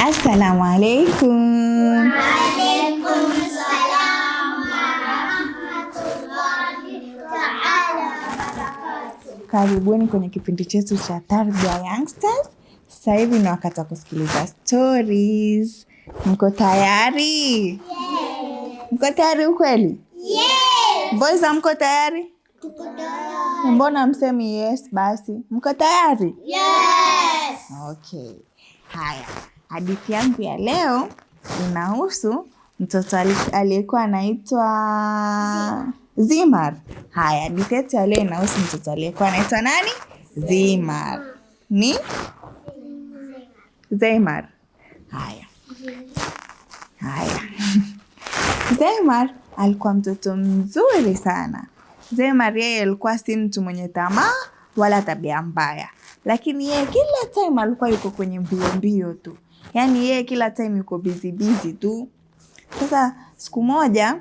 Assalamu alaikum. Waalaikum salam warahmatullahi ta'ala wabarakatuh. Karibuni kwenye kipindi chetu cha Tarbia Youngsters. Sasa hivi ni wakati wa kusikiliza stories. Mko tayari? Yes. Mko tayari ukweli? Yes. Boys, mko tayari? Tuko tayari. Mbona msemi yes basi? Mko tayari? Yes. Okay. Haya, hadithi yangu ya leo inahusu mtoto aliyekuwa anaitwa Zimar. Haya, hadithi yetu ya leo inahusu mtoto aliyekuwa anaitwa nani? Zimar. Ni Zimar. Haya. Zimar alikuwa mtoto mzuri sana. Zimar yeye alikuwa si mtu mwenye tamaa wala tabia mbaya. Lakini yeye kila time alikuwa yuko kwenye mbio tu. Yaani yeye kila time yuko busy tu. Sasa siku moja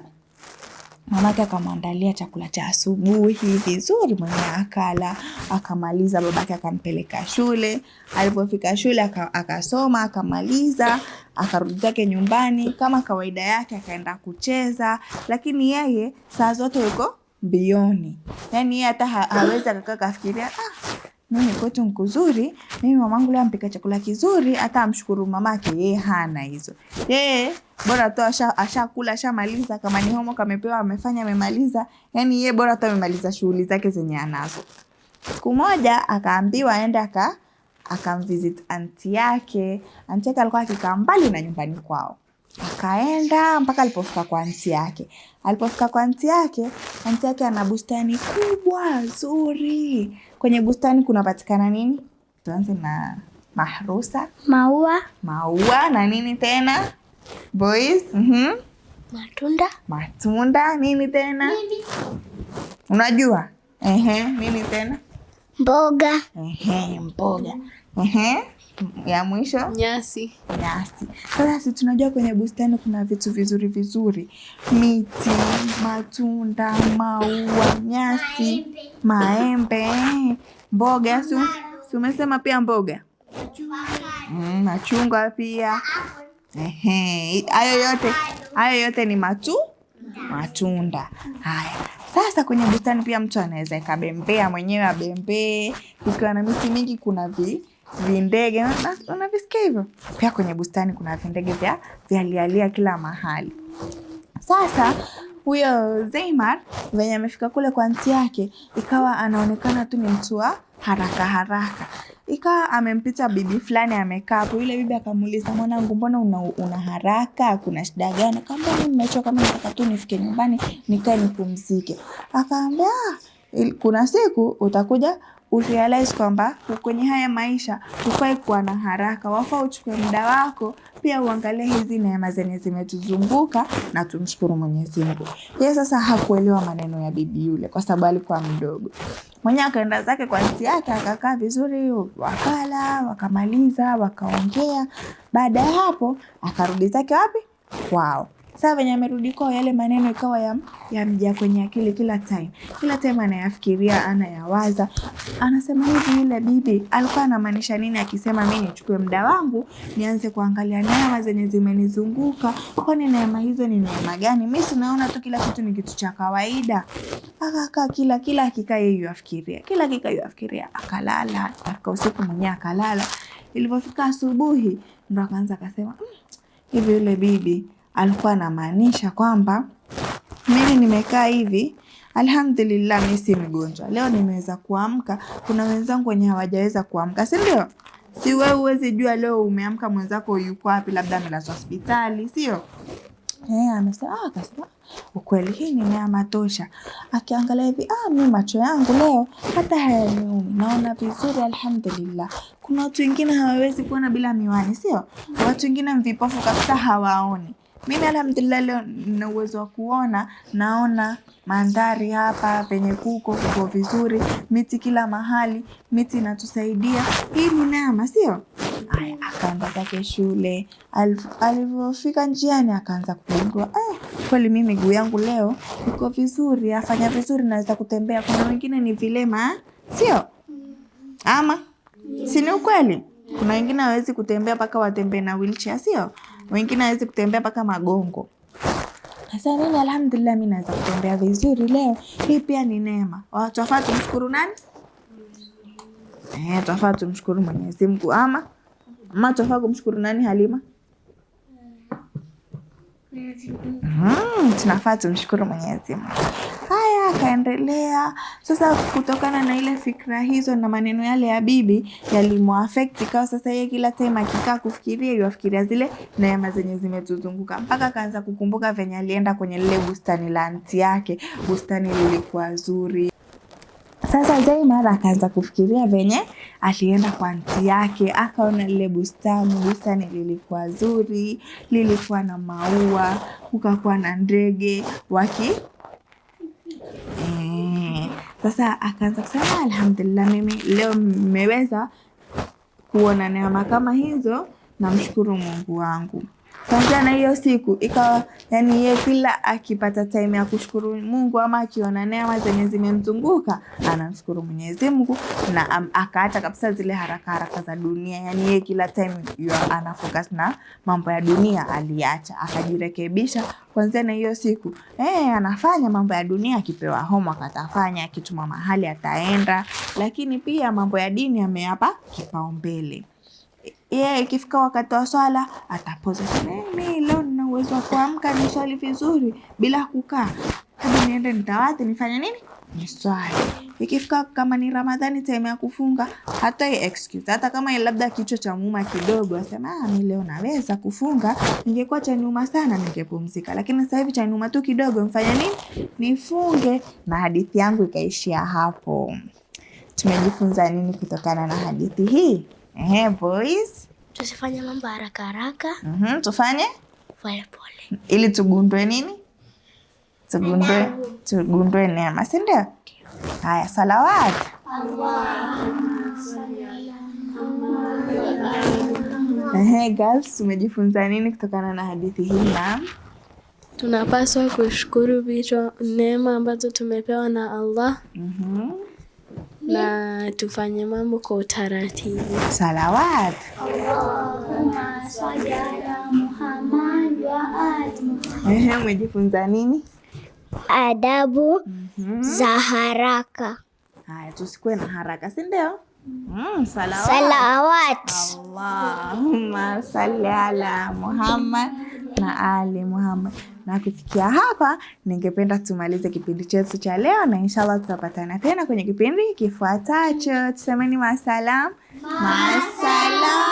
mamake akamwandalia chakula cha asubuhi vizuri, mwenyewe akala, akamaliza, babake akampeleka shule. Alipofika shule akasoma, akamaliza, akarudi zake nyumbani kama kawaida yake, akaenda kucheza, lakini yeye saa zote yuko mbioni. Yaani yeye hata hawezi akakaa kafikiria mimi kwetu nkuzuri, mimi mamangu leo ampika chakula kizuri, hata amshukuru mamake. Yeye hana hizo. Yeye bora tu ashakula, ashamaliza, kama ni homework amepewa amefanya, amemaliza. Yaani yeye bora tu amemaliza shughuli zake zenye anazo. Siku moja akaambiwa aende akamvisit aunti yake. Aunti yake alikuwa akikaa mbali na nyumbani kwao. Akaenda mpaka alipofika kwa aunti yake. Alipofika kwa aunti yake ana bustani kubwa nzuri. Kwenye bustani kunapatikana nini? Tuanze na mahrusa. Maua na nini tena? Boys, Matunda, nini tena? Unajua? Nini tena? Mboga. Mboga. Ya mwisho? Nyasi. Sasa si tunajua kwenye bustani kuna vitu vizuri. Miti, matunda, maua, nyasi, maembe, mboga. Si umesema pia mboga? Machungwa pia. Hayo yote ni matunda. Haya. Sasa kwenye bustani pia mtu anaweza ikabembea mwenyewe, abembee. Ukiwa na miti mingi kuna vindege, unavisikia hivyo? Pia kwenye bustani kuna vindege vya lialia kila mahali. Sasa huyo Zimar venye amefika kule kwa aunti yake, ikawa anaonekana tu ni mtu wa haraka. Ikawa amempita bibi fulani amekaa hapo. Yule bibi akamuuliza, mwanangu, mbona una haraka? Kuna shida gani? Akamwambia, mimi nimechoka, mimi nataka tu nifike nyumbani nikae nipumzike. Akamwambia, kuna siku utakuja urealize kwamba kwenye haya maisha hufai kuwa na haraka, wafaa uchukue muda wako, pia uangalie hizi neema zenye zimetuzunguka na tumshukuru Mwenyezi Mungu. Yeye sasa hakuelewa maneno ya bibi yule kwa sababu alikuwa mdogo. Mwenyewe akaenda zake kwa aunti yake, akakaa vizuri, wakala, wakamaliza, wakaongea. Baada ya hapo akarudi zake wapi? Kwao. Sasa venye amerudi kwao, yale maneno ikawa yamjia kwenye akili kila time anayafikiria, anayawaza. Anasema hivi, yule bibi alikuwa anamaanisha nini akisema mimi nichukue muda wangu nianze kuangalia neema zenye zimenizunguka? Kwani neema hizo ni neema gani? Mimi sinaona tu kila kitu ni kitu cha kawaida. Akakaa kila akikaa yeye yafikiria, akalala. Aka usiku mwenyewe akalala. Ilipofika asubuhi ndo akaanza akasema, hivi yule bibi alikuwa anamaanisha kwamba mimi nimekaa hivi, alhamdulillah mimi si mgonjwa. Leo nimeweza kuamka, kuna wenzangu wenye hawajaweza kuamka, si ndio? Si wewe uwezi jua leo umeamka mwenzako yuko wapi, labda amelazwa hospitali, sio? Amesema akasema ukweli, hii ni neema tosha. Akiangalia hivi, mimi macho yangu leo hata hayaniumi, naona vizuri alhamdulillah. Kuna watu wengine hawawezi kuona bila miwani, sio? Watu wengine vipofu kabisa hawaoni. Mimi alhamdulillah leo nina uwezo wa kuona, naona mandhari hapa penye kuko vizuri, miti kila mahali, miti inatusaidia. Hii ni neema, sio? Haya, akaenda zake shule. Alipofika njiani akaanza kugundua, kweli mimi miguu yangu leo iko vizuri, afanya vizuri, naweza kutembea. Kuna wengine ni vilema, sio? Ama si ni ukweli? Kuna wengine hawezi kutembea mpaka watembee na wheelchair, sio? Wengine hawezi kutembea mpaka magongo. Sasa mimi alhamdulillah mimi naweza kutembea vizuri leo. Hii pia ni neema. Tunafaa tumshukuru nani? Tunafaa tumshukuru Mwenyezi Mungu ama tunafaa kumshukuru nani Halima? Tunafaa tumshukuru Mwenyezi Mungu. Haya, akaendelea. Sasa kutokana na ile fikra hizo na maneno yale ya bibi yalimuaffect, ikawa sasa yeye kila time akikaa kufikiria yafikiria zile neema zenye zimetuzunguka, mpaka akaanza kukumbuka venye alienda kwenye lile bustani la aunti yake. Bustani lilikuwa zuri. Sasa Zaimar akaanza kufikiria venye alienda kwa aunti yake, akaona lile bustani lilikuwa zuri, lilikuwa na maua, kukakuwa na ndege sasa akaanza kusema alhamdulillah, mimi leo nimeweza kuona neema kama hizo, namshukuru Mungu wangu. Kwanza na hiyo siku ikawa yani yeye kila akipata time ya kushukuru Mungu ama akiona neema zenye zimemzunguka anamshukuru Mwenyezi Mungu, na akaacha kabisa zile haraka za dunia. Yani yeye kila time ana focus na mambo ya dunia, aliacha akajirekebisha. Kwanza na hiyo siku anafanya mambo ya dunia, akipewa homework atafanya, akituma mahali ataenda, lakini pia mambo ya dini ameyapa kipaumbele. Ikifika wakati wa swala atapoza, mimi leo nina uwezo wa kuamka ni swali vizuri bila kukaa, hadi niende nitawate nifanye nini, ni swali. Ikifika kama ni Ramadhani time ya kufunga, hata excuse, hata kama labda kichwa cha muuma kidogo, asema mimi leo naweza kufunga, ningekuwa cha nyuma sana ningepumzika, lakini sasa hivi cha nyuma tu kidogo, mfanye nini, nifunge. Na hadithi yangu ikaishia hapo. Tumejifunza nini kutokana na hadithi hii? Boys, tusifanye mambo haraka. Tufanye pole. Ili tugundue nini? Tugundue neema, si ndio? Haya, salawat. Girls, tumejifunza nini kutokana na hadithi hii? Tunapaswa kushukuru vitu neema ambazo tumepewa na Allah. Na tufanye mambo kwa utaratibu. Salawat. Allahumma salli ala Muhammad wa ali. Umejifunza nini? Adabu za haraka. Haya, tusikuwe na haraka, si ndio? Salawat. Allahumma salli ala Muhammad na ali Muhammad. Na kufikia hapa, ningependa tumalize kipindi chetu cha leo, na inshallah tutapatana tena kwenye kipindi kifuatacho. Tusemeni maasalam. Maasalam.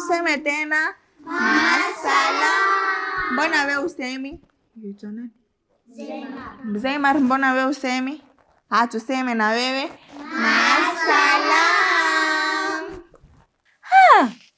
Seme tena. Maasalam. Mbona wewe usemi? Zaimar, mbona wewe usemi? Tuseme na wewe.